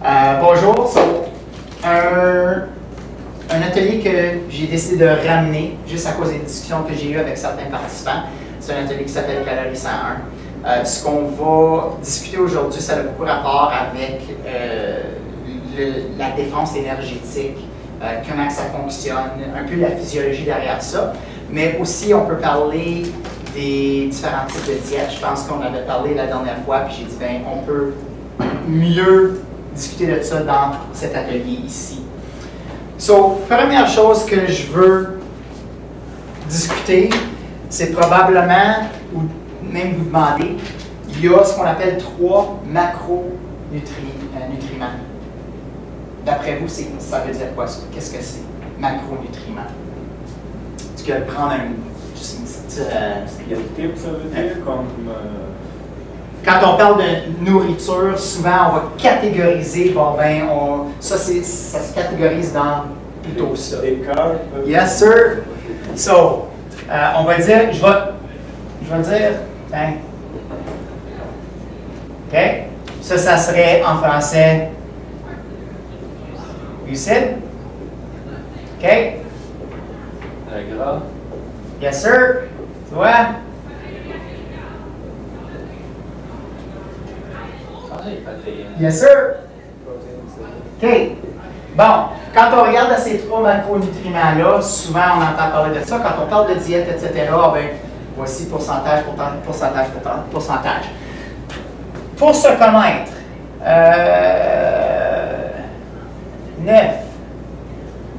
Bonjour. Un atelier que j'ai décidé de ramener juste à cause des discussions que j'ai eues avec certains participants. C'est un atelier qui s'appelle Calorie 101. Ce qu'on va discuter aujourd'hui, ça a beaucoup rapport avec la défense énergétique, comment ça fonctionne, un peu la physiologie derrière ça. Mais aussi, on peut parler des différents types de diètes. Je pense qu'on avait parlé la dernière fois, puis j'ai dit, ben, on peut mieux discuter de ça dans cet atelier ici. So, première chose que je veux discuter, c'est probablement, ou même vous demander, il y a ce qu'on appelle 3 macronutriments. D'après vous, ça veut dire quoi? Qu'est-ce que c'est, macronutriments? Tu peux prendre juste une petite... Qualité, ça veut dire comme... Quand on parle de nourriture, souvent on va catégoriser, bon ben, ça se catégorise dans plutôt ça. Des carbs. Yes, sir. So, on va dire, je vais dire, hein. OK? Ça serait en français, glucides. OK? Le gras. Yes, sir. Tu vois? Yes, sir. OK. Bon, quand on regarde ces 3 macronutriments-là, souvent on entend parler de ça. Quand on parle de diète, etc., ben, voici pourcentage. Pour se connaître, 9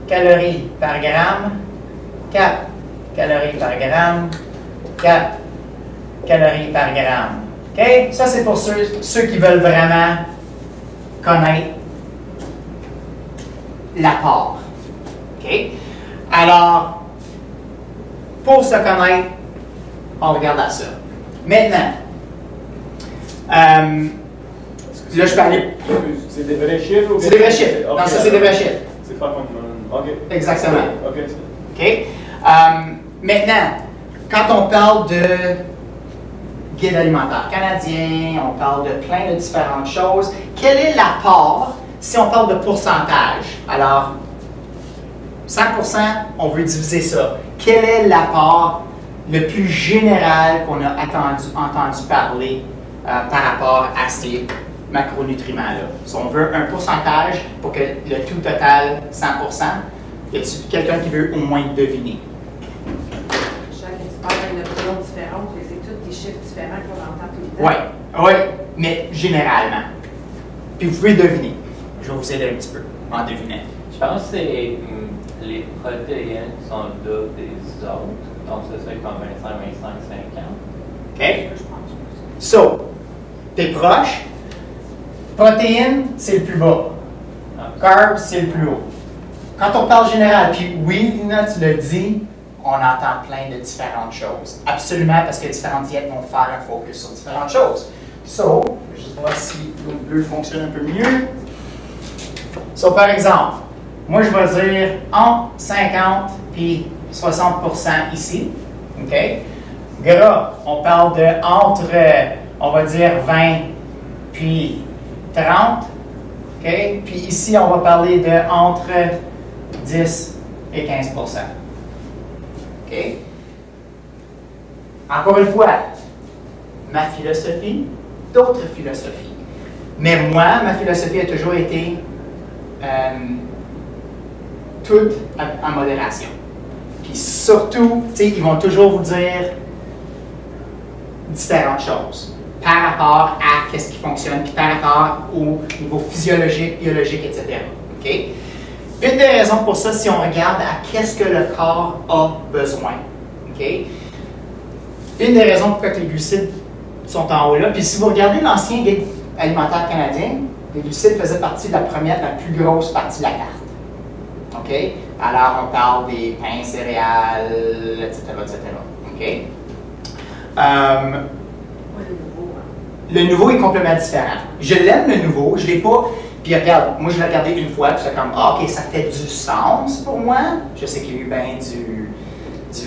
calories par gramme, 4 calories par gramme, 4 calories par gramme. OK? Ça, c'est pour ceux qui veulent vraiment connaître l'apport. OK? Alors, pour se connaître, on regarde à ça. Maintenant, là, je parlais. C'est des vrais chiffres ou c'est des vrais chiffres. Okay. Non, ça, c'est des vrais chiffres. C'est pas comme. OK. Exactement. OK. OK? Maintenant, quand on parle de guide alimentaire canadien, on parle de plein de différentes choses. Quel est l'apport si on parle de pourcentage? Alors, 100%, on veut diviser ça. Quel est l'apport le plus général qu'on a entendu parler par rapport à ces macronutriments-là? Si on veut un pourcentage pour que le tout total 100%, y a-t-il quelqu'un qui veut au moins deviner? Chaque expert a une opinion différente, mais c'est tous des chiffres différents qu'on entend tout le temps. Oui, mais généralement. Puis vous pouvez deviner. Je vais vous aider un petit peu en devinant. Je pense que c'est les protéines qui sont le double des autres. Donc, c'est ça comme 25, 25, 50. OK? So, t'es proche. Protéines, c'est le plus bas. Carbs, c'est le plus haut. Quand on parle général, puis oui, Lina, tu l'as dit, on entend plein de différentes choses. Absolument, parce que différentes diètes vont faire un focus sur différentes choses. So, je vais voir si le bleu fonctionne un peu mieux. So, par exemple, moi, je vais dire entre 50 et 60% ici. OK? Gras, on parle de entre, on va dire 20 puis 30. OK? Puis ici, on va parler de entre 10 et 15%. OK? Encore une fois, ma philosophie, d'autres philosophies. Mais moi, ma philosophie a toujours été toute en modération. Puis surtout, tu sais, ils vont toujours vous dire différentes choses par rapport à ce qui fonctionne, puis par rapport au niveau physiologique, biologique, etc. OK? Une des raisons pour ça, si on regarde à qu'est-ce que le corps a besoin. OK? Une des raisons pourquoi les glucides sont en haut là, puis si vous regardez l'ancien guide alimentaire canadien, les glucides faisaient partie de la plus grosse partie de la carte. OK? Alors, on parle des pains, céréales, etc., etc. OK? Le nouveau est complètement différent. Je l'aime, le nouveau. Je ne l'ai pas... Puis regarde, moi, je l'ai regardé une fois, puis c'est comme, ah, OK, ça fait du sens pour moi. Je sais qu'il y a eu bien du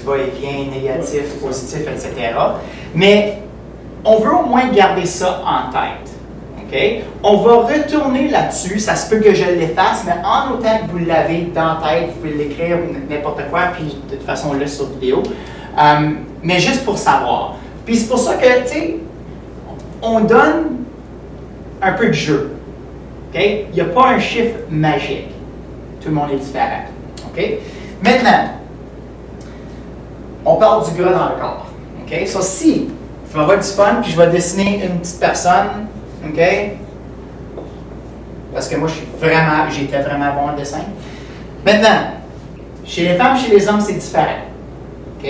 va-et-vient négatif, positif, etc. Mais on veut au moins garder ça en tête. OK? OK? On va retourner là-dessus. Ça se peut que je l'efface, mais en autant que vous l'avez dans la tête, vous pouvez l'écrire ou n'importe quoi, puis de toute façon, on l'a sur vidéo. Mais juste pour savoir. Puis c'est pour ça que, tu sais, on donne un peu de jeu. OK? Il n'y a pas un chiffre magique. Tout le monde est différent. OK? Maintenant, on parle du gras dans le corps. OK? So, si je vais avoir du fun, puis je vais dessiner une petite personne, OK? Parce que moi, j'étais vraiment bon en dessin. Maintenant, chez les femmes, chez les hommes, c'est différent. OK?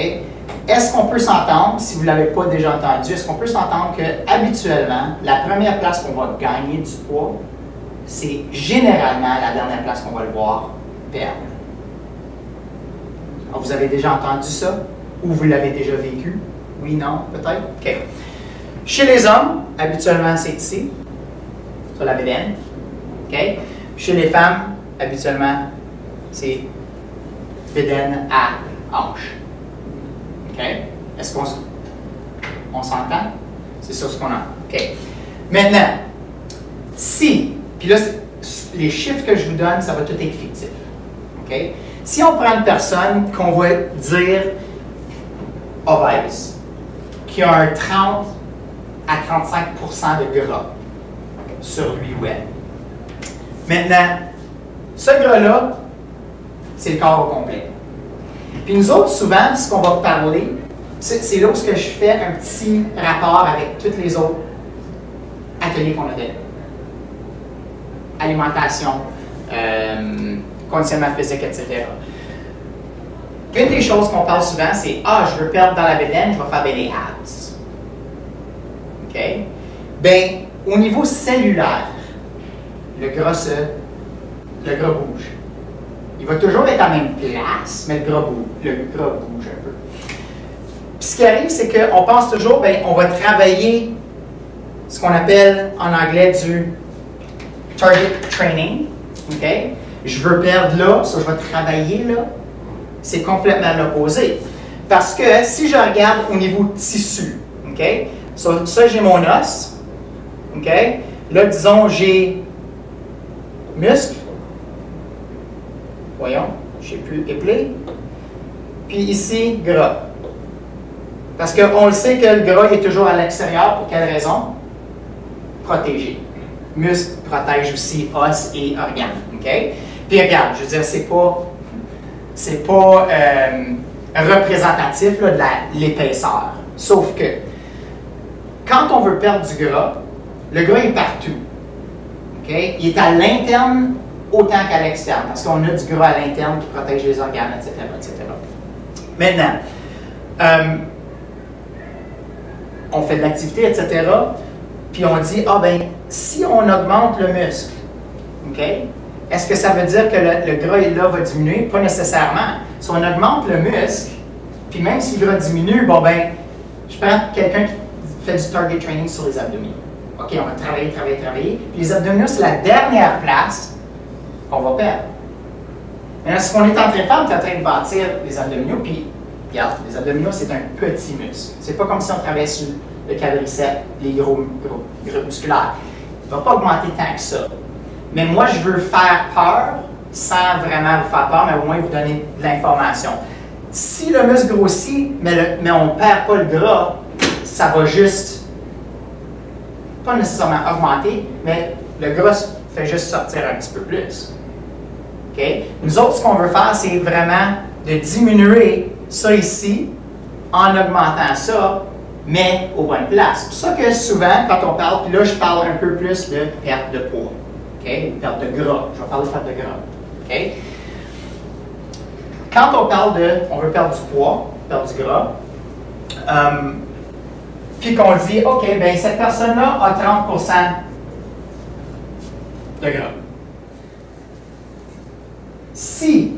Est-ce qu'on peut s'entendre, si vous ne l'avez pas déjà entendu, est-ce qu'on peut s'entendre qu'habituellement, la première place qu'on va gagner du poids, c'est généralement la dernière place qu'on va le voir perdre? Alors, vous avez déjà entendu ça? Ou vous l'avez déjà vécu? Oui, non, peut-être? OK. Chez les hommes, habituellement, c'est ici, sur la bédaine. OK? Chez les femmes, habituellement, c'est bédaine à hanche. OK? Est-ce qu'on s'entend? C'est sur ce qu'on a. OK. Maintenant, si, puis là, les chiffres que je vous donne, ça va tout être fictif. OK? Si on prend une personne qu'on va dire obèse, qui a un 30 à 35% de gras sur lui ou elle. Maintenant, ce gras-là, c'est le corps au complet. Puis nous autres, souvent, ce qu'on va parler, c'est là où je fais un petit rapport avec tous les autres ateliers qu'on a donnés. Alimentation, conditionnement physique, etc. Une des choses qu'on parle souvent, c'est « Ah, je veux perdre dans la bédaine, je vais faire des abs. » OK? Bien, au niveau cellulaire, le gras bouge. Il va toujours être à la même place, mais le gras bouge un peu. Puis ce qui arrive, c'est qu'on pense toujours, bien, on va travailler ce qu'on appelle en anglais du target training. OK? Je veux perdre là, ça je vais travailler là. C'est complètement l'opposé. Parce que si je regarde au niveau tissu, OK? Ça j'ai mon os. OK? Là, disons, j'ai muscle. Voyons, je ne sais plus, éplé. Puis ici, gras. Parce qu'on le sait que le gras est toujours à l'extérieur. Pour quelle raison? Protégé. Muscle protège aussi os et organes. OK? Puis regarde, je veux dire, c'est pas représentatif là, de l'épaisseur. Sauf que, quand on veut perdre du gras, le gras est partout. Okay? Il est à l'interne autant qu'à l'externe, parce qu'on a du gras à l'interne qui protège les organes, etc. etc. Maintenant, on fait de l'activité, etc. Puis on dit, ah ben, si on augmente le muscle, okay? Est-ce que ça veut dire que le gras là va diminuer? Pas nécessairement. Si on augmente le muscle, puis même si le gras diminue, bon ben, je prends quelqu'un qui fait du target training sur les abdominaux. OK, on va travailler. Puis les abdominaux, c'est la dernière place qu'on va perdre. Maintenant, ce qu'on est en train de faire, on est en train de bâtir les abdominaux, puis regarde, les abdominaux, c'est un petit muscle. C'est pas comme si on travaillait sur le quadriceps, les gros musculaires. Il ne va pas augmenter tant que ça. Mais moi, je veux faire peur sans vraiment vous faire peur, mais au moins vous donner de l'information. Si le muscle grossit, mais on ne perd pas le gras, ça va juste, pas nécessairement augmenter, mais le gras fait juste sortir un petit peu plus. Okay? Nous autres, ce qu'on veut faire, c'est vraiment de diminuer ça ici en augmentant ça, mais aux bonnes places. C'est pour ça que souvent, quand on parle, puis là, je parle un peu plus de perte de poids. Okay? Perte de gras. Je vais parler de perte de gras. Okay? Quand on parle on veut perdre du poids, perdre du gras, puis qu'on dit, OK, bien, cette personne-là a 30% de gras. Si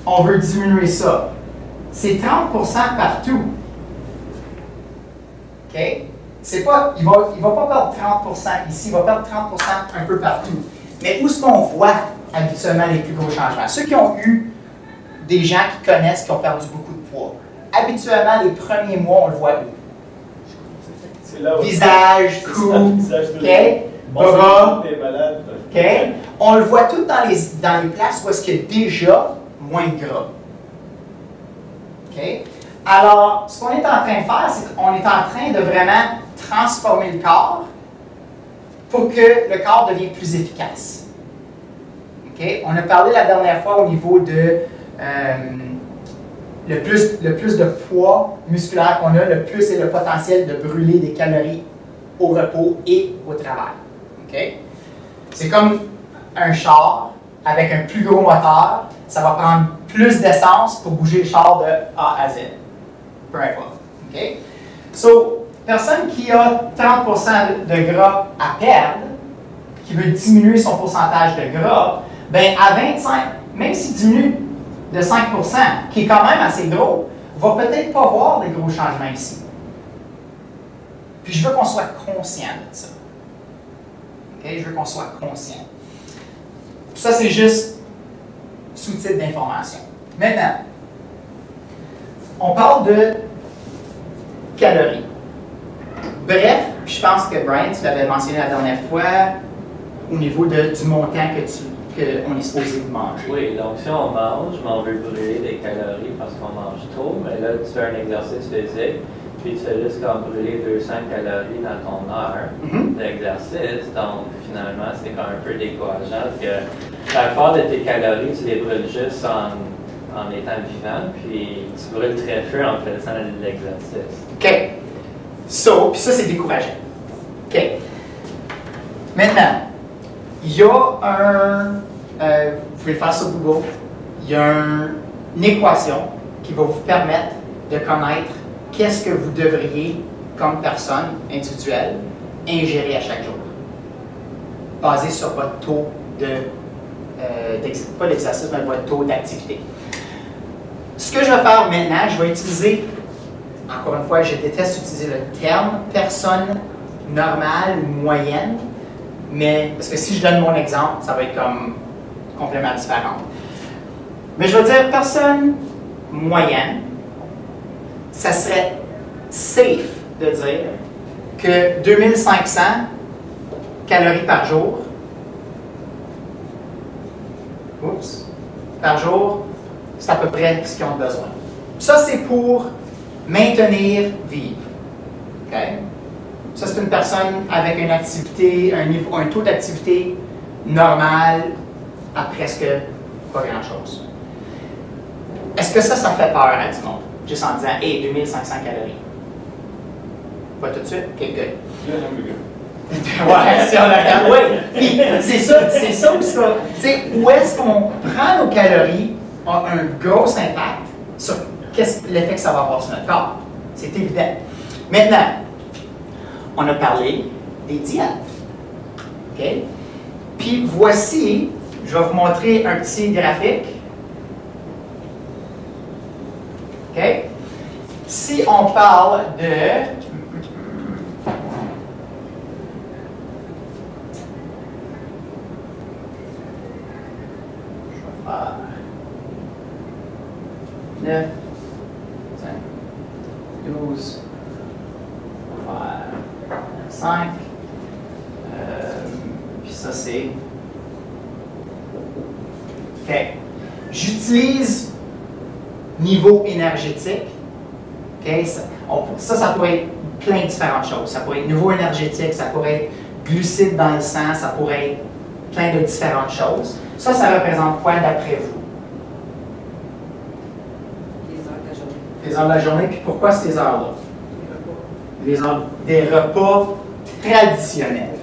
on veut diminuer ça, c'est 30% partout. OK? C'est pas, il va pas perdre 30% ici, il va perdre 30% un peu partout. Mais où est-ce qu'on voit habituellement les plus gros changements? Ceux qui ont eu des gens qui connaissent, qui ont perdu beaucoup de poids. Habituellement, les premiers mois, on le voit où? Visage, cou, OK? bras. T'es malade. OK? On le voit tout dans les places où est-ce qu'il y a déjà moins de gras. OK? Alors, ce qu'on est en train de faire, c'est qu'on est en train de vraiment transformer le corps pour que le corps devienne plus efficace. OK? On a parlé la dernière fois au niveau de le plus de poids musculaire qu'on a, le plus est le potentiel de brûler des calories au repos et au travail. OK? C'est comme un char avec un plus gros moteur, ça va prendre plus d'essence pour bouger le char de A à Z. Peu importe. OK? So, personne qui a 30% de gras à perdre, qui veut diminuer son pourcentage de gras, ben à 25, même s'il diminue de 5%, qui est quand même assez gros, va peut-être pas voir des gros changements ici. Puis je veux qu'on soit conscient de ça. OK? Je veux qu'on soit conscient. Ça, c'est juste sous-titre d'information. Maintenant, on parle de calories. Bref, je pense que Brian, tu l'avais mentionné la dernière fois, au niveau du montant qu'on est supposé manger. Oui, donc si on mange, mais on veut brûler des calories parce qu'on mange trop, mais là, tu fais un exercice physique, puis tu fais juste comme brûler 200 calories dans ton heure d'exercice, donc finalement, c'est comme un peu décourageant que la plupart de tes calories, tu les brûles juste en étant vivant, puis tu brûles très peu en faisant de l'exercice. OK. Puis ça, c'est décourageant. OK. Maintenant, il y a vous pouvez faire sur Google, il y a une équation qui va vous permettre de connaître qu'est-ce que vous devriez, comme personne individuelle, ingérer à chaque jour, basé sur votre taux pas d'exercice, mais votre taux d'activité. Ce que je vais faire maintenant, je vais utiliser, encore une fois, je déteste utiliser le terme personne normale ou moyenne, mais parce que si je donne mon exemple, ça va être comme complètement différent. Mais je vais dire personne moyenne, ça serait safe de dire que 2500 calories par jour, par jour, c'est à peu près ce qu'ils ont besoin. Ça, c'est pour maintenir vivre. Okay? Ça, c'est une personne avec une activité, un taux d'activité normal à presque pas grand-chose. Est-ce que ça fait peur à du monde? Juste en disant, hey, 2500 calories. Pas tout de suite? OK, good. Ouais, si on regarde, oui. Puis c'est ça aussi. Tu sais, où est-ce qu'on prend nos calories a un gros impact sur l'effet que ça va avoir sur notre corps. C'est évident. Maintenant, on a parlé des diètes. OK? Puis voici, je vais vous montrer un petit graphique. OK? Si on parle de je vais faire 9, 12, on va faire 5, puis ça c'est... OK. J'utilise niveau énergétique. OK? Ça pourrait être plein de différentes choses. Ça pourrait être niveau énergétique, ça pourrait être glucides dans le sang, ça pourrait être plein de différentes choses. Ça représente quoi d'après vous? Les heures de la journée, puis pourquoi ces heures-là? Les heures des repas traditionnels.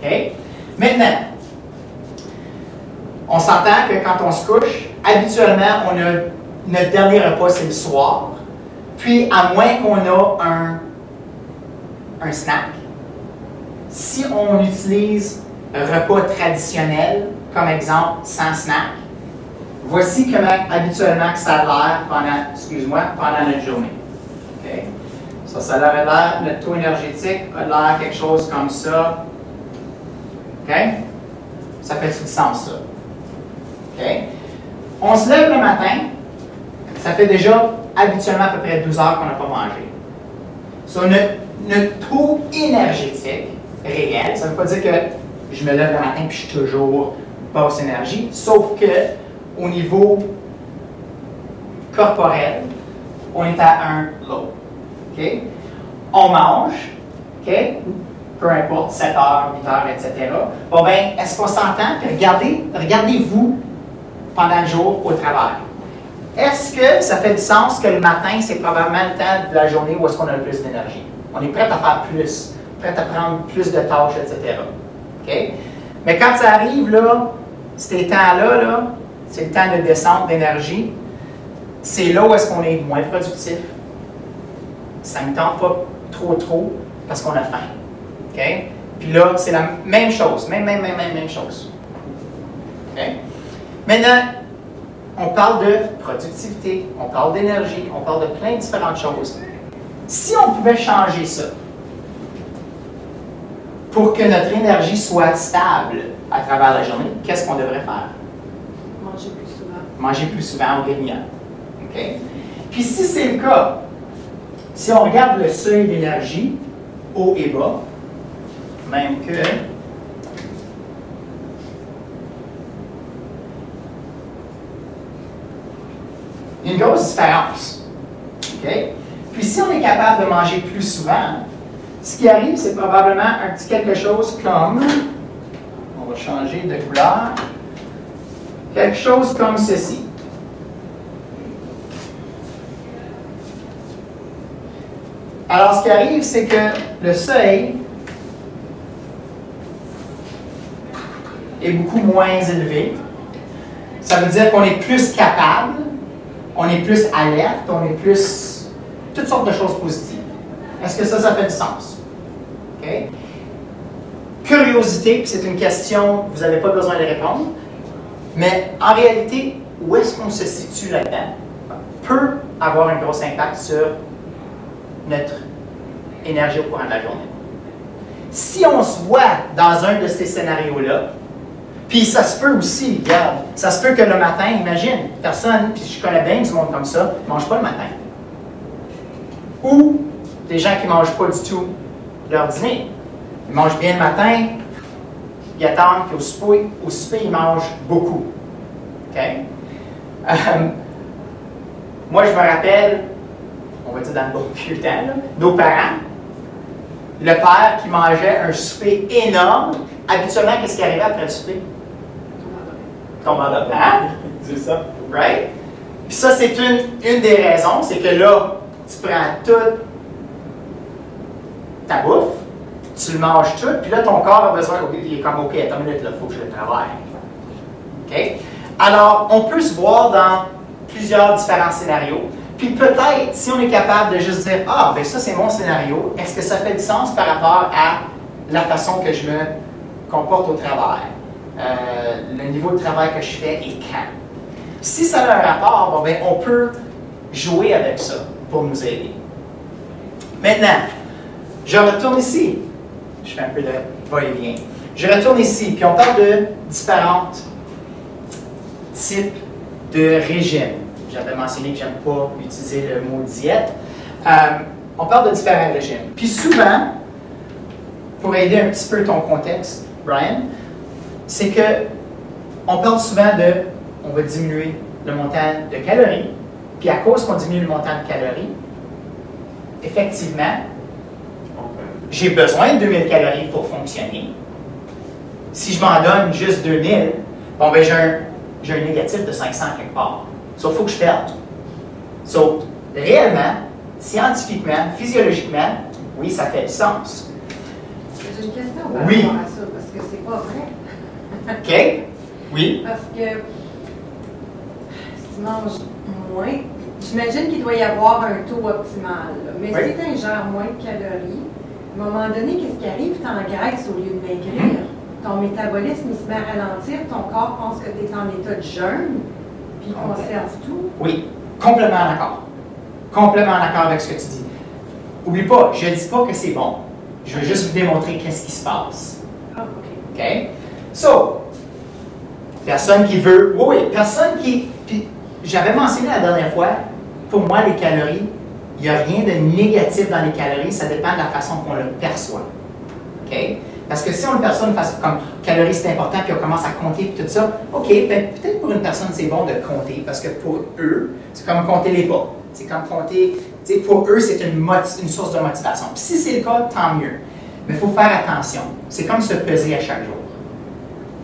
OK? Maintenant, on s'entend que quand on se couche, habituellement, notre dernier repas, c'est le soir. Puis, à moins qu'on ait un snack, si on utilise un repas traditionnel, comme exemple, sans snack, voici comment habituellement que ça a l'air pendant notre journée. Okay? Ça a l'air, notre taux énergétique a l'air quelque chose comme ça. OK? Ça fait du sens, ça. OK? On se lève le matin, ça fait déjà habituellement à peu près 12 heures qu'on n'a pas mangé. So, notre taux énergétique réel, ça ne veut pas dire que je me lève le matin et je suis toujours basse énergie, sauf que au niveau corporel, on est à un low. Okay? On mange, okay? Peu importe, 7 heures, 8 heures, etc. Bon ben, est-ce qu'on s'entend? Regardez-vous pendant le jour au travail. Est-ce que ça fait du sens que le matin, c'est probablement le temps de la journée où est-ce qu'on a le plus d'énergie? On est prêt à faire plus, prêt à prendre plus de tâches, etc. Okay? Mais quand ça arrive, là, ces temps-là, là, c'est le temps de descente d'énergie, c'est là où est-ce qu'on est moins productif. Ça ne tente pas trop parce qu'on a faim. Okay? Puis là, c'est la même chose, même chose. Okay? Maintenant, on parle de productivité, on parle d'énergie, on parle de plein de différentes choses. Si on pouvait changer ça pour que notre énergie soit stable à travers la journée, qu'est-ce qu'on devrait faire? Manger plus souvent. Manger plus souvent au grignon. Okay? Puis si c'est le cas, si on regarde le seuil d'énergie, haut et bas, même que il y a une grosse différence. Okay? Puis si on est capable de manger plus souvent, ce qui arrive, c'est probablement un petit quelque chose comme, on va changer de couleur, quelque chose comme ceci. Alors, ce qui arrive, c'est que le seuil est beaucoup moins élevé. Ça veut dire qu'on est plus capable, on est plus alerte, on est plus... toutes sortes de choses positives. Est-ce que ça fait du sens? Okay? Curiosité, puis c'est une question, vous n'avez pas besoin de répondre, mais en réalité, où est-ce qu'on se situe là-dedans peut avoir un gros impact sur notre énergie au courant de la journée. Si on se voit dans un de ces scénarios-là, puis ça se peut aussi, regarde, ça se peut que le matin, imagine, personne, puis je connais bien du monde comme ça, ne mange pas le matin. Ou des gens qui ne mangent pas du tout leur dîner. Ils mangent bien le matin, ils attendent qu'au souper, ils mangent beaucoup. OK? Moi, je me rappelle, on va dire dans le bon vieux temps, là, nos parents, le père qui mangeait un souper énorme, habituellement, qu'est-ce qui arrivait après le souper? Tombe en dedans. C'est ça. Right? Puis ça, c'est une des raisons, c'est que là, tu prends toute ta bouffe, tu le manges tout, puis là, ton corps a besoin, il est comme, OK, attends une minute, il faut que je le travaille. OK? Alors, on peut se voir dans plusieurs différents scénarios. Puis peut-être, si on est capable de juste dire, ah, ben ça, c'est mon scénario, est-ce que ça fait du sens par rapport à la façon que je me comporte au travail? Le niveau de travail que je fais et quand? Si ça a un rapport, bon, ben, on peut jouer avec ça pour nous aider. Maintenant, je retourne ici. Je fais un peu de va-et-vient. Je retourne ici, puis on parle de différents types de régimes. J'avais mentionné que je n'aime pas utiliser le mot diète. On parle de différents régimes. Puis souvent, pour aider un petit peu ton contexte, Brian, c'est que on parle souvent de, on va diminuer le montant de calories, puis à cause qu'on diminue le montant de calories, effectivement, j'ai besoin de 2000 calories pour fonctionner. Si je m'en donne juste 2000, bon ben j'ai un négatif de 500 quelque part. Sauf qu'il faut que je perde. Sauf, réellement, scientifiquement, physiologiquement, oui, ça fait du sens. J'ai une question par rapport Oui. à ça, parce que c'est pas vrai. OK? Oui. Parce que si tu manges moins, j'imagine qu'il doit y avoir un taux optimal. Là. Mais Oui. si tu ingères moins de calories, à un moment donné, qu'est-ce qui arrive? Tu engraisses au lieu de maigrir. Ton métabolisme, il se met à ralentir, ton corps pense que tu es en état de jeûne, puis il conserve tout. Oui, complètement d'accord. Complètement d'accord avec ce que tu dis. Oublie pas, je ne dis pas que c'est bon. Je veux juste vous démontrer qu'est-ce qui se passe. Ah, OK. OK? So, personne qui veut... Oui, personne qui... Puis, j'avais mentionné la dernière fois, pour moi, les calories, il n'y a rien de négatif dans les calories, ça dépend de la façon qu'on le perçoit. OK? Parce que si on a une personne face comme calories c'est important, puis on commence à compter puis tout ça, ok, ben, peut-être pour une personne c'est bon de compter, parce que pour eux, c'est comme compter les pas. C'est comme compter, pour eux, c'est une source de motivation. Puis si c'est le cas, tant mieux. Mais il faut faire attention. C'est comme se peser à chaque jour.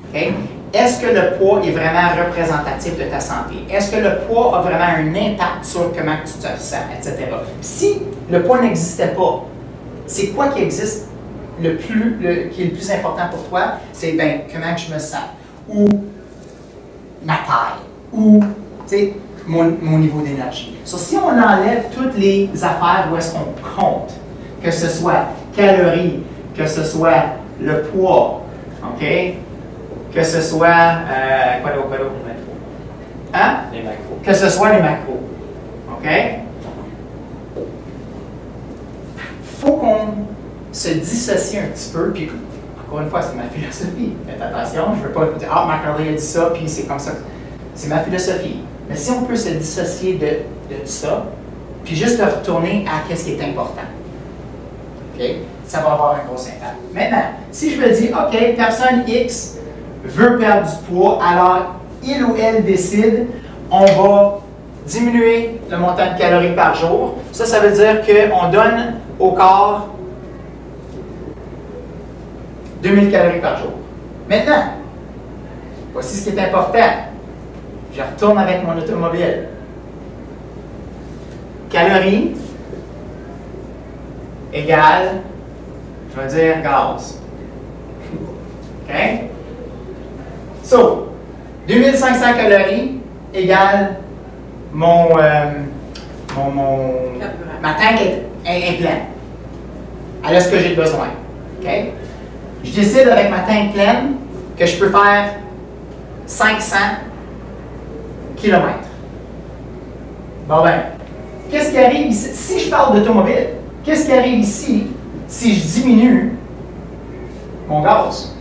Okay? Est-ce que le poids est vraiment représentatif de ta santé? Est-ce que le poids a vraiment un impact sur comment tu te sens, etc.? Si le poids n'existait pas, c'est quoi qui existe qui est le plus important pour toi? C'est ben, comment je me sens, ou ma taille, ou mon niveau d'énergie. Si on enlève toutes les affaires où est-ce qu'on compte, que ce soit calories, que ce soit le poids, OK? Que ce soit, quoi d'autre? Hein? Les macros. Que ce soit les macros. OK? Faut qu'on se dissocie un petit peu, puis encore une fois, c'est ma philosophie. Faites attention, je ne veux pas dire, ah, Marc-André a dit ça, puis c'est comme ça. C'est ma philosophie. Mais si on peut se dissocier de ça, puis juste de retourner à ce qui est important, OK? Ça va avoir un gros impact. Maintenant, si je me dis, OK, personne X veut perdre du poids, alors il ou elle décide, on va diminuer le montant de calories par jour. Ça veut dire qu'on donne au corps 2000 calories par jour. Maintenant, voici ce qui est important. Je retourne avec mon automobile. Calories égale, je vais dire gaz. OK? So, 2500 calories égale ma tank est pleine. Elle a ce que j'ai besoin. OK? Je décide avec ma tank pleine que je peux faire 500 km. Bon ben, qu'est-ce qui arrive ici? Si je parle d'automobile, qu'est-ce qui arrive ici si je diminue mon gaz?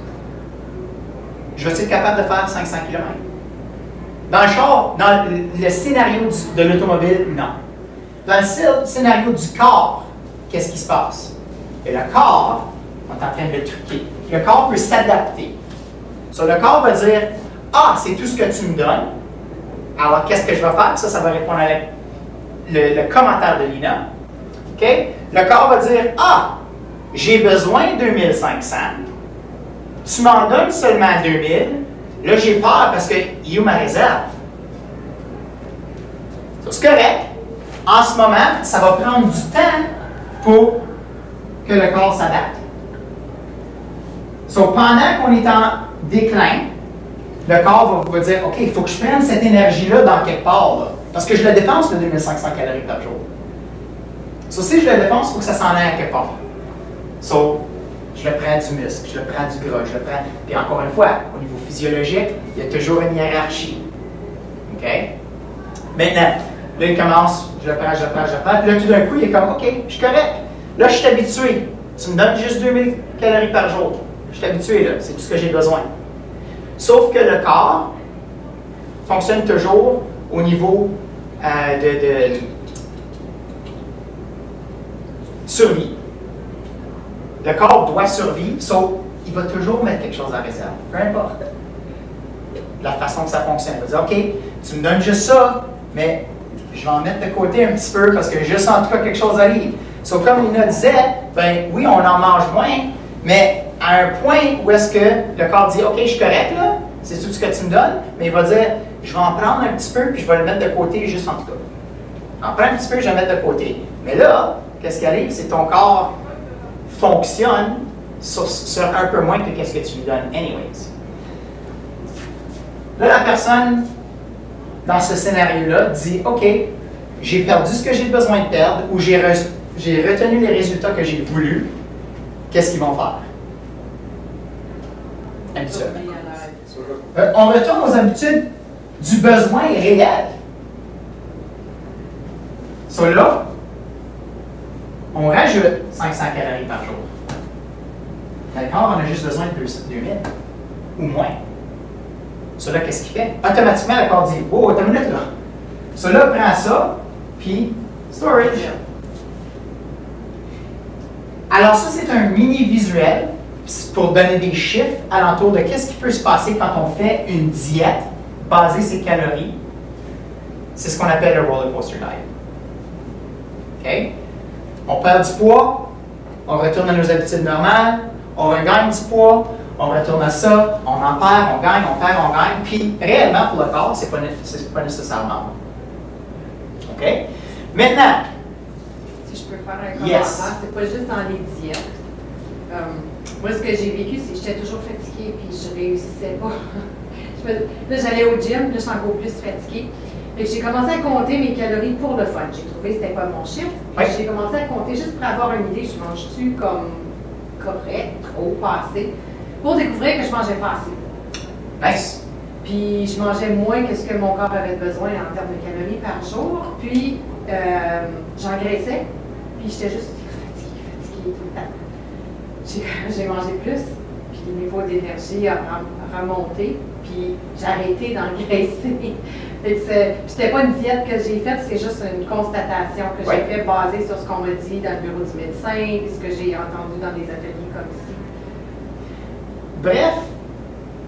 Je vais être capable de faire 500 km? Dans le char, dans le scénario de l'automobile, non. Dans le scénario du corps, qu'est-ce qui se passe? Et le corps, on est en train de le truquer. Le corps peut s'adapter. Le corps va dire, ah, c'est tout ce que tu me donnes. Alors, qu'est-ce que je vais faire? Ça va répondre avec le commentaire de Lina. OK? Le corps va dire, ah, j'ai besoin de 2500. Tu m'en donnes seulement 2000. Là, j'ai peur parce qu'il y a ma réserve. C'est correct. En ce moment, ça va prendre du temps pour que le corps s'adapte. Pendant qu'on est en déclin, le corps va dire, OK, il faut que je prenne cette énergie-là dans quelque part, là, parce que je la dépense, le 2500 calories par jour. Si je la dépense, il faut que ça s'en aille à quelque part. Je le prends du muscle, je le prends du gras, je le prends. Puis encore une fois, au niveau physiologique, il y a toujours une hiérarchie. OK? Maintenant, là, il commence, je le prends. Puis là, tout d'un coup, il est comme, OK, je suis correct. Là, je suis habitué. Tu me donnes juste 2000 calories par jour. Je suis habitué, là. C'est tout ce que j'ai besoin. Sauf que le corps fonctionne toujours au niveau de survie. Le corps doit survivre, sauf il va toujours mettre quelque chose en réserve, peu importe la façon que ça fonctionne. Il va dire, OK, tu me donnes juste ça, mais je vais en mettre de côté un petit peu parce que juste en tout cas quelque chose arrive. Comme Lina disait, ben oui, on en mange moins, mais à un point où est-ce que le corps dit, OK, je suis correct là, c'est tout ce que tu me donnes, mais il va dire, je vais en prendre un petit peu puis je vais le mettre de côté juste en tout cas. En prends un petit peu, je vais le mettre de côté. Mais là, qu'est-ce qui arrive? C'est que ton corps fonctionne sur un peu moins que qu'est-ce que tu lui donnes anyways. Là, la personne, dans ce scénario-là, dit, OK, j'ai perdu ce que j'ai besoin de perdre ou j'ai retenu les résultats que j'ai voulu. Qu'est-ce qu'ils vont faire? Habituellement. On retourne aux habitudes du besoin réel. Là, on rajoute 500 calories par jour. D'accord? On a juste besoin de 2000 ou moins. Là, qu'est-ce qu'il fait? Automatiquement, le corps dit, oh, attends une minute là. Là, prend ça, puis storage. Alors ça, c'est un mini visuel. pour donner des chiffres alentour de qu'est-ce qui peut se passer quand on fait une diète basée sur calories, c'est ce qu'on appelle le roller coaster diet. OK? On perd du poids, on retourne à nos habitudes normales, on regagne du poids, on retourne à ça, on en perd, on gagne, on perd, on gagne. Puis réellement, pour le corps, c'est pas nécessairement bon. OK? Maintenant, si je peux faire un commentaire, c'est pas juste dans les diètes. Moi, ce que j'ai vécu, c'est que j'étais toujours fatiguée, puis je réussissais pas. Là, j'allais au gym, puis là, je suis encore plus fatiguée. Fait que j'ai commencé à compter mes calories pour le fun. J'ai trouvé que c'était pas mon chiffre. J'ai commencé à compter juste pour avoir une idée, je mange-tu comme correct, trop, pas assez, pour découvrir que je mangeais pas assez. nice. Puis je mangeais moins que ce que mon corps avait besoin en termes de calories par jour. Puis j'engraissais, puis j'étais juste fatiguée tout le temps. J'ai mangé plus, puis le niveau d'énergie a remonté, puis j'ai arrêté d'engraisser. C'était pas une diète que j'ai faite, c'est juste une constatation que j'ai faite basée sur ce qu'on m'a dit dans le bureau du médecin, puis ce que j'ai entendu dans des ateliers comme ici. Bref,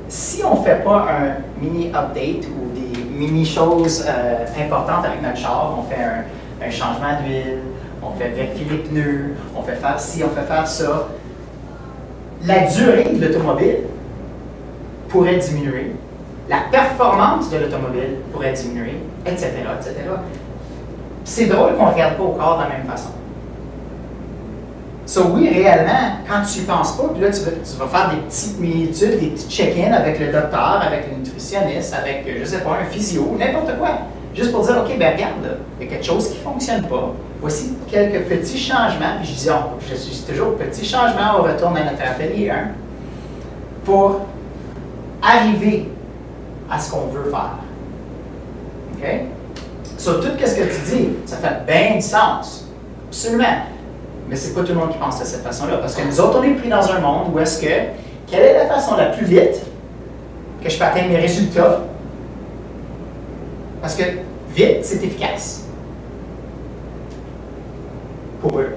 si on ne fait pas un mini-update ou des mini-choses importantes avec notre char, on fait un changement d'huile, on fait vérifier les pneus, on fait faire ci, on fait faire ça, la durée de l'automobile pourrait diminuer, la performance de l'automobile pourrait diminuer, etc., etc. C'est drôle qu'on ne regarde pas au corps de la même façon. So, oui, réellement, quand tu n'y penses pas, puis là, tu vas faire des petites mini-études, des petits check-ins avec le docteur, avec le nutritionniste, avec, je ne sais pas, un physio, n'importe quoi. Juste pour dire, OK, ben regarde, là, il y a quelque chose qui ne fonctionne pas. Voici quelques petits changements. Puis je dis, je suis toujours petit changement, on retourne à notre atelier 1 pour arriver à ce qu'on veut faire. OK? So, tout ce que tu dis, ça fait bien du sens. Absolument. Mais c'est pas tout le monde qui pense de cette façon-là. Parce que nous autres, on est pris dans un monde où est-ce que, quelle est la façon la plus vite que je peux atteindre mes résultats? Parce que vite, c'est efficace. Pour eux.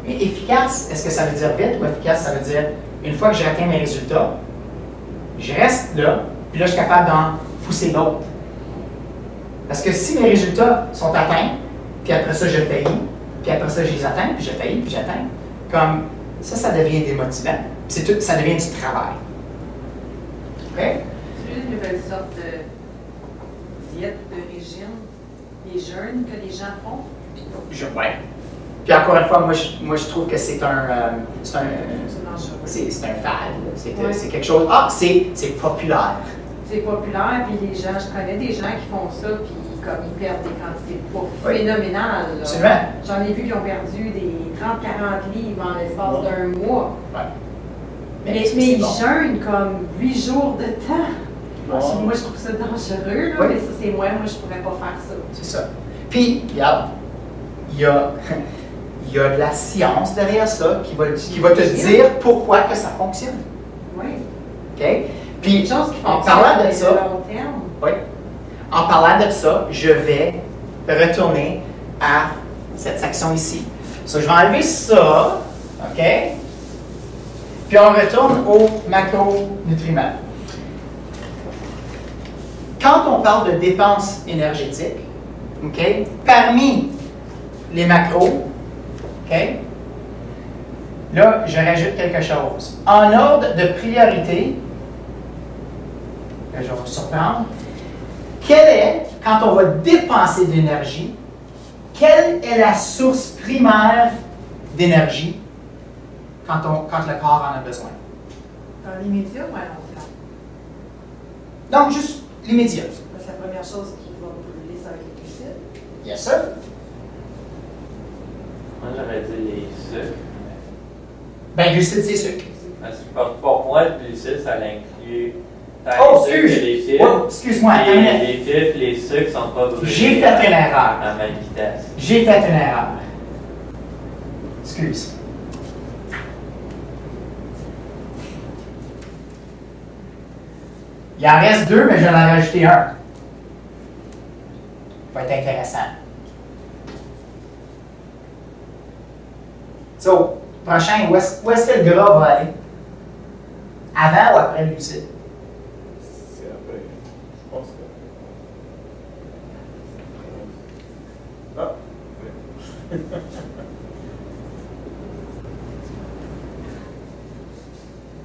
Mais efficace, est-ce que ça veut dire vite ou efficace, ça veut dire une fois que j'ai atteint mes résultats, je reste là, puis là, je suis capable d'en pousser d'autres. Parce que si mes résultats sont atteints, puis après ça, je faillis, puis après ça, je les atteins, puis je faillis, puis j'atteins, comme ça devient démotivant. C'est tout, ça devient du travail. OK? C'est une nouvelle sorte de diète, de régime, les jeûnes que les gens font. Ouais. Puis encore une fois, moi je trouve que c'est un fad. C'est quelque chose. Ah, c'est populaire. C'est populaire, puis les gens, je connais des gens qui font ça, puis comme ils perdent des quantités de poids phénoménales. Absolument. J'en ai vu qui ont perdu des 30-40 livres en l'espace d'un mois. Ouais. Mais ils jeûnent comme 8 jours de temps. Bon. Moi, je trouve ça dangereux, là, mais ça, c'est moi je pourrais pas faire ça. C'est ça. Puis, regarde, il y a de la science derrière ça qui va te dire pourquoi que ça fonctionne. Oui. OK? Puis, en parlant de ça, oui, en parlant de ça, je vais retourner à cette section ici. So, je vais enlever ça, OK? Puis on retourne aux macronutriments. Quand on parle de dépenses énergétiques, OK, parmi les macros, OK, là, je rajoute quelque chose. En ordre de priorité, je vais vous surprendre, quelle est, quand on va dépenser de l'énergie, quelle est la source primaire d'énergie quand le corps en a besoin? Dans l'immédiat ou à long terme? Donc, juste l'immédiat. C'est la première chose qui va brûler, ça va être les glucides. Yes, sir. Moi, j'aurais dit les sucres. Ben, glucides, c'est sucre. Parce que pour moi, le glucide, ça l'inclut. Oh, excuse-moi. Les fibres, les sucres sont pas brûlés. J'ai fait une erreur. À même vitesse. J'ai fait une erreur. Excuse. Il en reste 2, mais je vais en rajouter 1. Ça va être intéressant. So, prochain, où est-ce que le gras va aller? avant ou après le glucide? C'est après. Je pense que. Ah! Oui.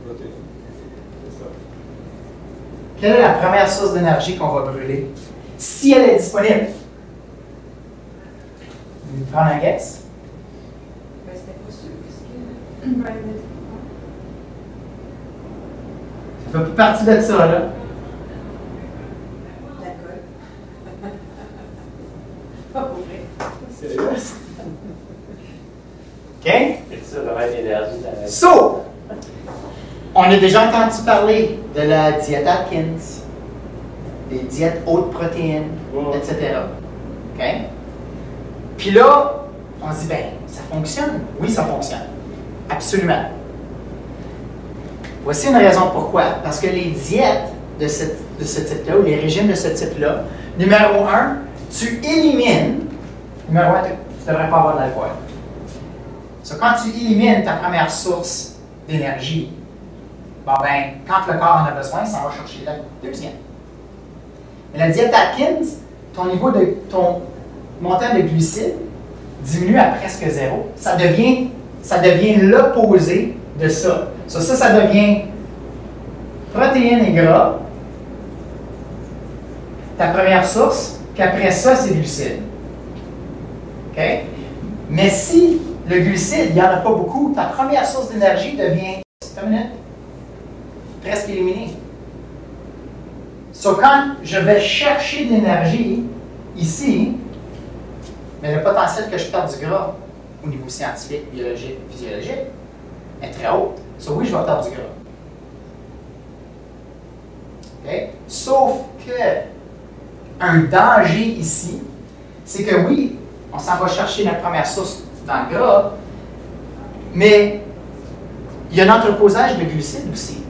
Protéines. C'est ça. Quelle est la première source d'énergie qu'on va brûler? Si elle est disponible. Vous prendre un guess? Ben, c'était pas sûr, parce que Brian m'a dit Ça fait plus partie de ça, là. l'alcool. Pas pour vrai. Sérieux? OK? C'est ça, vraiment l'énergie de la So, on a déjà entendu parler de la diète Atkins, des diètes hautes protéines, Ouais. etc. OK? Puis là, on se dit, ben, ça fonctionne. Oui, ça fonctionne. Absolument. Voici une raison pourquoi. Parce que les diètes de ce type-là, ou les régimes de ce type-là, numéro 1, tu élimines, numéro 1, tu ne devrais pas avoir de l'alcool. So, quand tu élimines ta première source d'énergie, bon ben, quand le corps en a besoin, ça va chercher la deuxième. Mais la diète Atkins, ton niveau de ton montant de glucides diminue à presque zéro. Ça devient l'opposé de ça. Ça devient protéines et gras, ta première source, puis après ça, c'est glucides. OK? Mais si le glucide, il n'y en a pas beaucoup, ta première source d'énergie devient, presque éliminée. So, quand je vais chercher de l'énergie ici, mais le potentiel que je perde du gras au niveau scientifique, biologique, physiologique est très haut. So, oui, je vais perdre du gras. Okay? Sauf que un danger ici, c'est que oui, on s'en va chercher notre première source dans le gras, mais il y a un entreposage de glucides aussi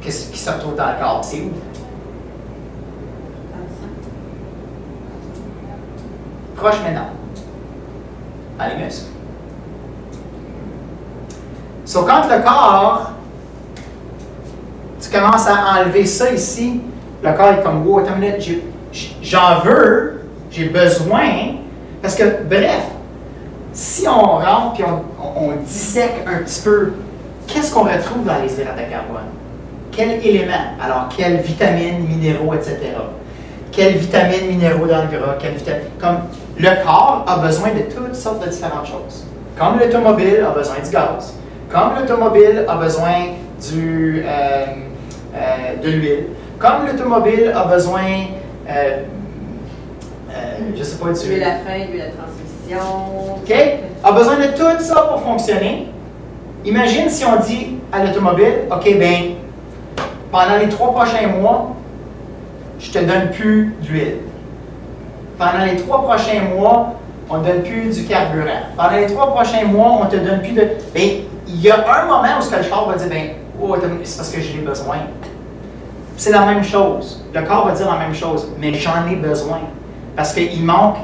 qui se retrouve dans le corps. C'est où? Proche maintenant. Dans les muscles. So, quand le corps, tu commences à enlever ça ici, le corps est comme, wow, attends une minute, j'en veux, j'ai besoin, parce que, bref, si on rentre et on dissèque un petit peu, qu'est-ce qu'on retrouve dans les hydrates de carbone? Quels éléments? Alors, quelles vitamines, minéraux, etc. Quelles vitamines, minéraux dans le gras? Comme le corps a besoin de toutes sortes de différentes choses. Comme l'automobile a besoin du gaz. Comme l'automobile a besoin de l'huile. Comme l'automobile a besoin, je ne sais pas, du... L'huile à frein, l'huile à transmission. OK? A besoin de tout ça pour fonctionner. Imagine si on dit à l'automobile, OK, bien, pendant les 3 prochains mois, je ne te donne plus d'huile. Pendant les 3 prochains mois, on ne donne plus du carburant. Pendant les 3 prochains mois, on ne te donne plus de... Bien, il y a un moment où le corps va dire, bien, oh, c'est parce que j'en ai besoin. C'est la même chose. Le corps va dire la même chose, mais j'en ai besoin. Parce qu'il manque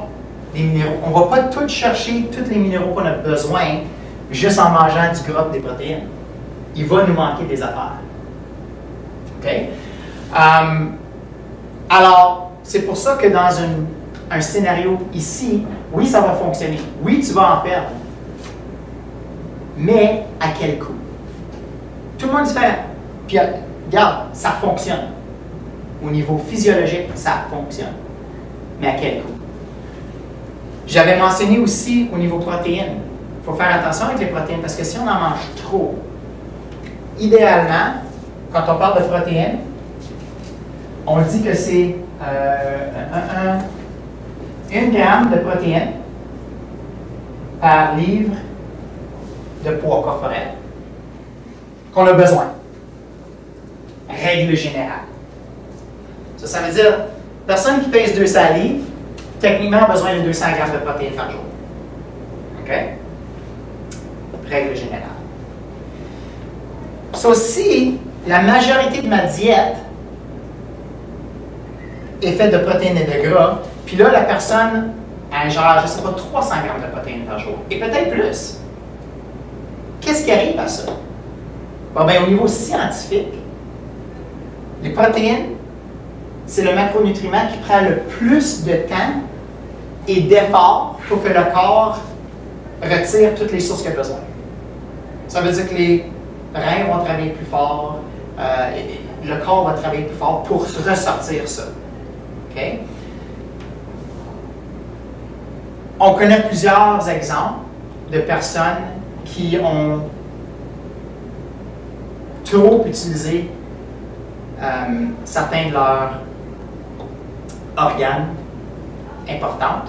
des minéraux. On ne va pas tout chercher, tous les minéraux qu'on a besoin, juste en mangeant du gras et des protéines. Il va nous manquer des affaires. OK? Alors, c'est pour ça que dans un scénario ici, oui, ça va fonctionner. Oui, tu vas en perdre. Mais à quel coût? Tout le monde est différent. Puis, regarde, ça fonctionne. Au niveau physiologique, ça fonctionne. Mais à quel coût? J'avais mentionné aussi au niveau protéines. Il faut faire attention avec les protéines parce que si on en mange trop, idéalement, quand on parle de protéines, on dit que c'est 1 gramme de protéines par livre de poids corporel qu'on a besoin. Règle générale. Ça veut dire, personne qui pèse 200 livres, techniquement, a besoin de 200 grammes de protéines par jour. OK? Règle générale. So, si la majorité de ma diète est faite de protéines et de gras, puis là, la personne a genre, je ne sais pas, 300 grammes de protéines par jour, et peut-être plus. Qu'est-ce qui arrive à ça? Bon, ben, au niveau scientifique, les protéines, c'est le macronutriment qui prend le plus de temps et d'efforts pour que le corps retire toutes les sources qu'il a besoin. Ça veut dire que les reins vont travailler plus fort, et le corps va travailler plus fort pour ressortir ça. OK? On connaît plusieurs exemples de personnes qui ont trop utilisé certains de leurs organes importants,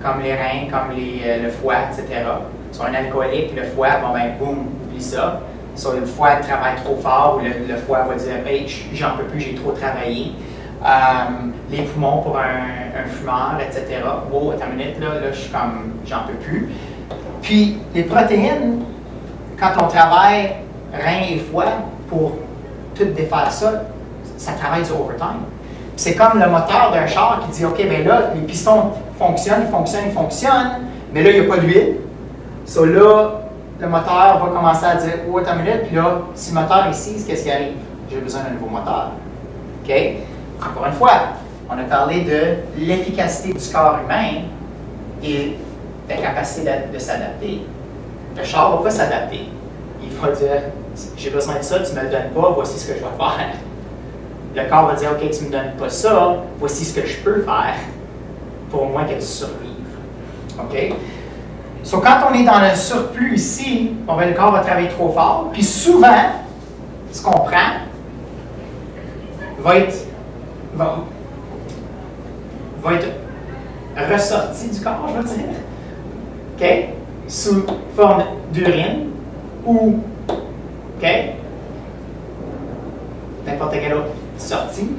comme les reins, comme le foie, etc. Sur un alcoolique, le foie, bon ben boum, oublie ça. Sur le foie travaille trop fort, ou le foie va dire hey, j'en peux plus, j'ai trop travaillé. Les poumons pour un fumeur, etc. Wow, attends une minute, là je suis comme, j'en peux plus. Puis les protéines, quand on travaille reins et foie pour tout défaire ça, ça travaille du overtime. C'est comme le moteur d'un char qui dit OK, bien là, les pistons fonctionnent, mais là, il n'y a pas d'huile. So là, le moteur va commencer à dire oh, attends une minute, puis là, si le moteur est ici, qu'est-ce qui arrive? J'ai besoin d'un nouveau moteur. OK? Encore une fois, on a parlé de l'efficacité du corps humain et la capacité de s'adapter. Le char ne va pas s'adapter. Il va dire j'ai besoin de ça, tu ne me le donnes pas, voici ce que je vais faire. Le corps va dire OK, tu ne me donnes pas ça, voici ce que je peux faire pour au moins que tu survives. OK? So, quand on est dans le surplus ici, bon, ben, le corps va travailler trop fort, puis souvent, ce qu'on prend va être ressorti du corps, je veux dire, OK? Sous forme d'urine ou, OK? N'importe quelle autre sortie.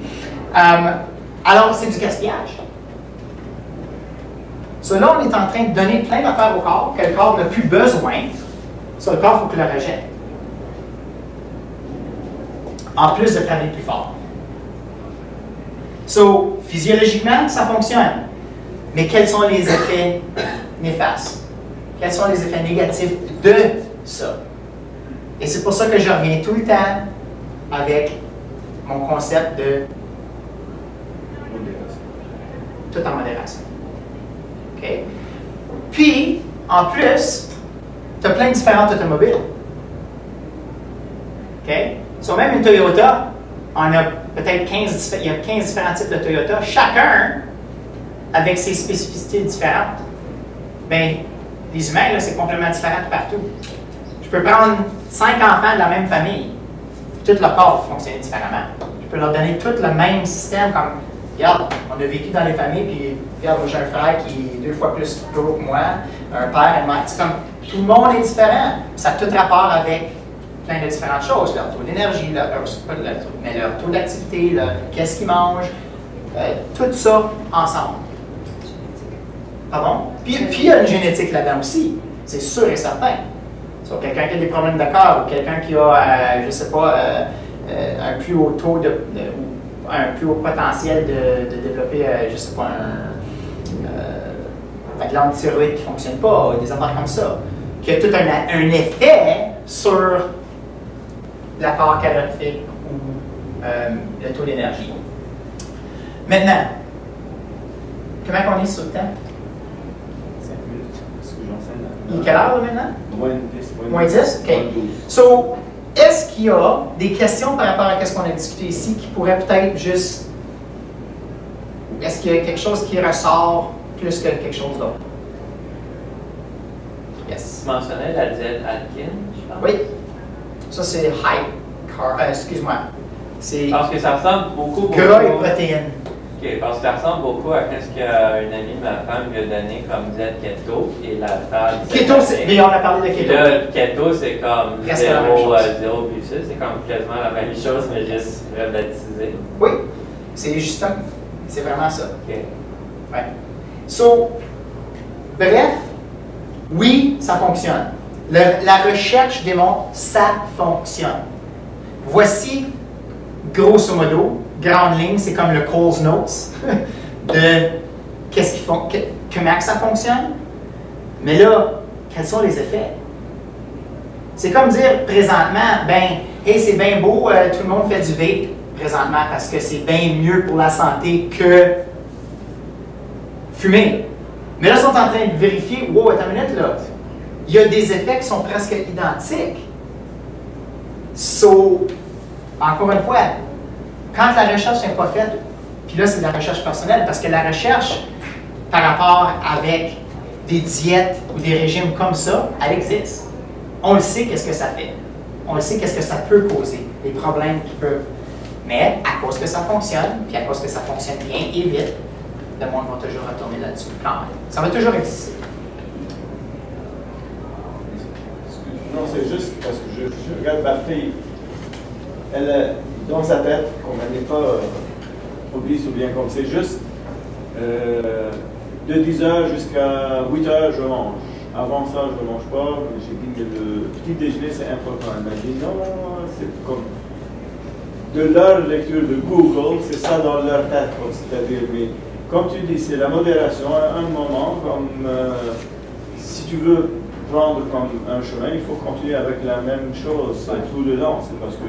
Alors, c'est du gaspillage. So, là, on est en train de donner plein d'affaires au corps que le corps n'a plus besoin. So, le corps, il faut qu'il le rejette. En plus de travailler plus fort. So, physiologiquement, ça fonctionne. Mais quels sont les effets néfastes? Quels sont les effets négatifs de ça? Et c'est pour ça que je reviens tout le temps avec mon concept de tout en modération. OK? Puis, en plus, tu as plein de différentes automobiles. OK? So, même une Toyota, on a peut-être 15 différents types de Toyota, chacun avec ses spécificités différentes. Bien, les humains, là, c'est complètement différent partout. Je peux prendre 5 enfants de la même famille, tout leur corps va fonctionner différemment. Je peux leur donner tout le même système, comme, regarde, on a vécu dans les familles, puis regarde, j'ai un frère qui est 2 fois plus gros que moi, un père, une mère, c'est comme, tout le monde est différent. Ça a tout rapport avec plein de différentes choses, leur taux d'énergie, leur taux d'activité, qu'est-ce qu'ils mangent, tout ça ensemble. Pardon? Puis il y a une génétique là-dedans aussi, c'est sûr et certain. So, quelqu'un qui a des problèmes de cœur, ou quelqu'un qui a, je ne sais pas, un plus haut taux un plus haut potentiel de développer, je ne sais pas, la glande thyroïde qui ne fonctionne pas, des affaires comme ça, qui a tout un effet sur l'apport calorifique ou le taux d'énergie. Maintenant, comment on est sur le temps? 5 minutes, parce que j'enseigne. Il est quelle heure là, maintenant? Moins 10. Moins 10? OK. So, est-ce qu'il y a des questions par rapport à ce qu'on a discuté ici qui pourraient peut-être juste... Est-ce qu'il y a quelque chose qui ressort plus que quelque chose d'autre? Yes. Tu mentionnais la diète Atkins, je pense. Oui. Ça, c'est high carb. Excuse-moi. C'est Parce que ça ressemble beaucoup. gras et protéines. OK, parce que ça ressemble beaucoup à ce qu'une amie de ma femme lui a donné comme diète keto et la femme. Keto, on a parlé de keto. Là, le keto, c'est comme Presque la même chose. zéro glucides, c'est comme quasiment la même chose, mais juste rebaptisé. Oui. C'est juste c'est vraiment ça. OK. Ouais. So, bref, oui, ça fonctionne. La recherche démontre ça fonctionne. Voici, grosso modo, grande ligne, c'est comme le Coles Notes de qu'est-ce qu'ils font, comment que ça fonctionne. Mais là, quels sont les effets? C'est comme dire présentement, ben, hey, c'est bien beau, tout le monde fait du vape présentement parce que c'est bien mieux pour la santé que fumer. Mais là, ils sont en train de vérifier, wow, attends une minute là, il y a des effets qui sont presque identiques. So, encore une fois, quand la recherche n'est pas faite, puis là, c'est de la recherche personnelle, parce que la recherche par rapport avec des diètes ou des régimes comme ça, elle existe. On le sait qu'est-ce que ça fait. On le sait qu'est-ce que ça peut causer, les problèmes qui peuvent. Mais à cause que ça fonctionne, puis à cause que ça fonctionne bien et vite, le monde va toujours retourner là-dessus quand même. Ça va toujours exister. Non, c'est juste parce que je regarde ma fille. Elle, dans sa tête, comme elle n'est pas obèse ou bien comme c'est juste de 10h jusqu'à 8h, je mange. Avant ça, je ne mange pas. J'ai dit que le petit déjeuner, c'est important. Elle m'a dit non, c'est comme de leur lecture de Google, c'est ça dans leur tête. C'est-à-dire, mais comme tu dis, c'est la modération. À un moment, comme si tu veux prendre comme un chemin, il faut continuer avec la même chose tout le long. C'est parce que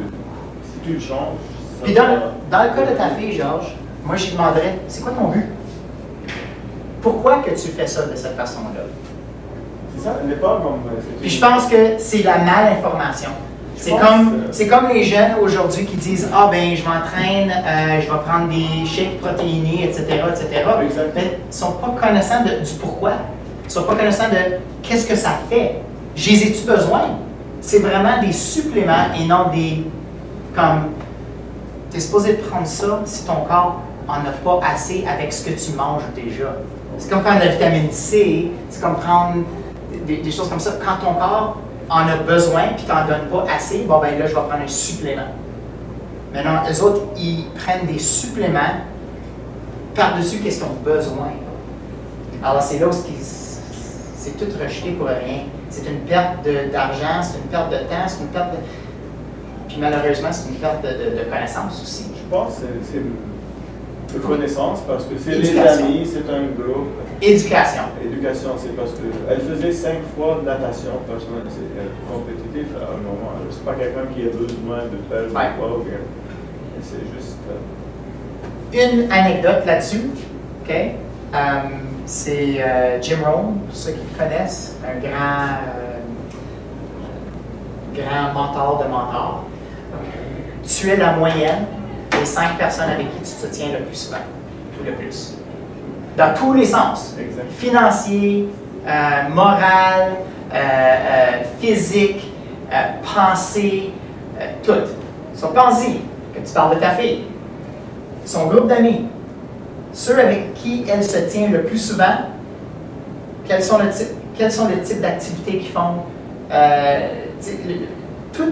si tu le changes. Puis dans le cas de ta fille, Georges, moi je lui demanderais, c'est quoi ton but? Pourquoi que tu fais ça de cette façon-là? C'est ça, elle n'est pas comme. Puis je pense que c'est la malinformation. C'est comme les jeunes aujourd'hui qui disent ah ben je m'entraîne, je vais prendre des shakes protéinés, etc., etc. Mais ils ne sont pas connaissants du pourquoi. Ils ne sont pas connaissants de qu'est-ce que ça fait. J'ai ai-tu besoin? C'est vraiment des suppléments et non des comme tu es supposé prendre ça si ton corps n'en a pas assez avec ce que tu manges déjà. C'est comme prendre de la vitamine C, c'est comme prendre des choses comme ça. Quand ton corps en a besoin et tu n'en donnes pas assez, bon ben là, je vais prendre un supplément. Maintenant, eux autres, ils prennent des suppléments par-dessus qu'est-ce qu'ils ont besoin. Alors, c'est là où c'est tout rejeté pour rien. C'est une perte d'argent, c'est une perte de temps, c'est une perte de... Puis malheureusement, c'est une perte de connaissances aussi. Je pense que c'est de connaissances parce que c'est les amis, c'est un groupe. Éducation. Éducation, c'est parce qu'elle faisait 5 fois de natation parce que c'est compétitif à un moment. C'est pas quelqu'un qui a besoin de faire du poids ou bien. C'est juste. Une anecdote là-dessus, OK? C'est Jim Rohn, pour ceux qui le connaissent, un grand mentor de mentors. Tu es la moyenne des 5 personnes avec qui tu te tiens le plus souvent, ou le plus. Dans tous les sens. Exact. Financier, moral, physique, pensée, tout. So, pense-y, que tu parles de ta fille. Son groupe d'amis, ceux avec qui elle se tient le plus souvent, quels sont les types d'activités qu'ils font, tout,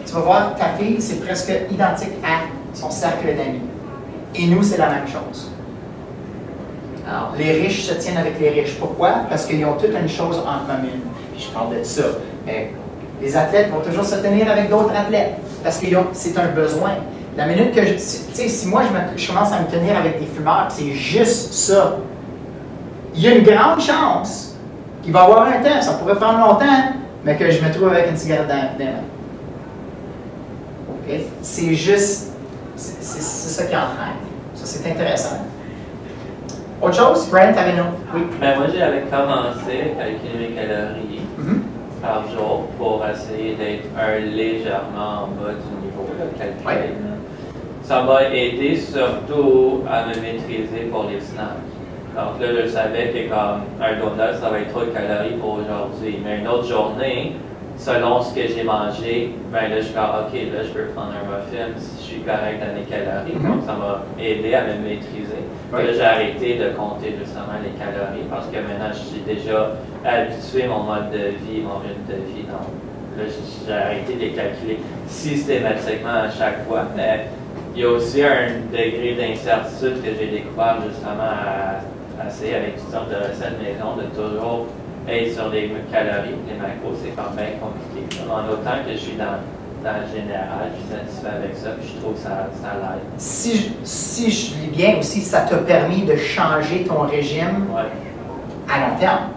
tu vas voir, ta fille, c'est presque identique à son cercle d'amis. Et nous, c'est la même chose. Alors, les riches se tiennent avec les riches. Pourquoi? Parce qu'ils ont toutes une chose en commun. Puis je parle de ça. Mais les athlètes vont toujours se tenir avec d'autres athlètes. Parce que c'est un besoin. La minute que si moi je commence à me tenir avec des fumeurs, c'est juste ça. Il y a une grande chance qu'il va y avoir un temps, ça pourrait prendre longtemps, mais que je me trouve avec une cigarette dans les mains. Okay? C'est juste, c'est ça qui entraîne. Ça, c'est intéressant. Autre chose? Brian, t'avais une autre? Oui. Ben, moi, j'avais commencé à calculer mes calories par jour pour essayer d'être légèrement en bas du niveau de calcul. Ouais. Ça m'a aidé surtout à me maîtriser pour les snacks. Donc là, je savais que comme un donut, ça va être trop de calories pour aujourd'hui. Mais une autre journée, selon ce que j'ai mangé, ben là, je suis comme, OK, là, je peux prendre un muffin si je suis correct dans les calories. Donc, ça m'a aidé à me maîtriser. Ouais. Là, j'ai arrêté de compter justement les calories parce que maintenant, je suis déjà habitué à mon mode de vie, mon rythme de vie. Donc, là, j'ai arrêté de les calculer systématiquement à chaque fois. Mais il y a aussi un degré d'incertitude que j'ai découvert justement à essayer avec toutes sortes de recettes maison de toujours être sur les calories, les macros, c'est quand même compliqué. En autant que je suis dans le général, je suis satisfait avec ça, puis je trouve que ça l'aide. Si je lis bien aussi, ça t'a permis de changer ton régime à long terme.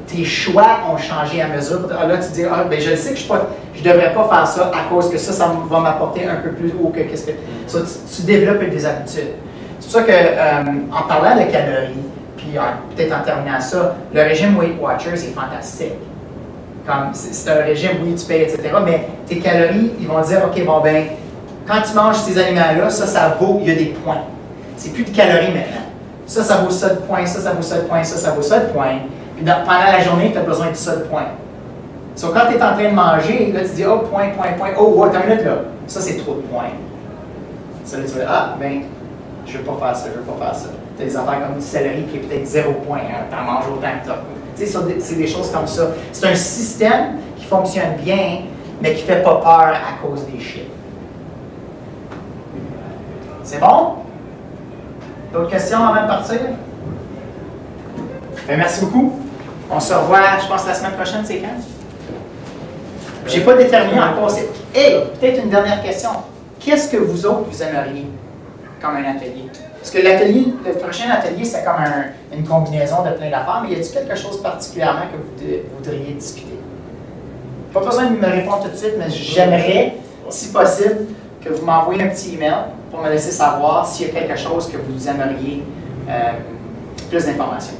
Tes choix ont changé à mesure. Là, tu dis, ah, ben, je sais que je ne devrais pas faire ça à cause que ça va m'apporter un peu plus haut que qu'est-ce que. Tu développes des habitudes. C'est pour ça que, en parlant de calories, puis peut-être en terminant ça, le régime Weight Watchers est fantastique. C'est un régime, oui, tu payes, etc. Mais tes calories, ils vont dire, OK, bon, ben, quand tu manges ces aliments-là, ça vaut, il y a des points. C'est plus de calories maintenant. Ça vaut ça de points, ça vaut ça de points, ça vaut ça de points. Puis pendant la journée, tu as besoin de ça de points. So, quand tu es en train de manger, là, tu dis, oh, point. Oh, attends une minute, là. Ça, c'est trop de points. Ça, là, tu vas dire, ah, ben, je ne veux pas faire ça. Tu as des affaires comme du céleri qui est peut-être 0 point. Hein, tu en manges autant que tu as. C'est des choses comme ça. C'est un système qui fonctionne bien, mais qui ne fait pas peur à cause des chiffres. C'est bon? D'autres questions avant de partir? Bien, merci beaucoup. On se revoit, je pense, la semaine prochaine, c'est quand? Je n'ai pas déterminé encore. Hey, peut-être une dernière question. Qu'est-ce que vous autres, vous aimeriez comme un atelier? Parce que le prochain atelier, c'est comme une combinaison de plein d'affaires, mais y a-t-il quelque chose particulièrement que vous voudriez discuter? Pas besoin de me répondre tout de suite, mais j'aimerais, si possible, que vous m'envoyiez un petit email pour me laisser savoir s'il y a quelque chose que vous aimeriez plus d'informations.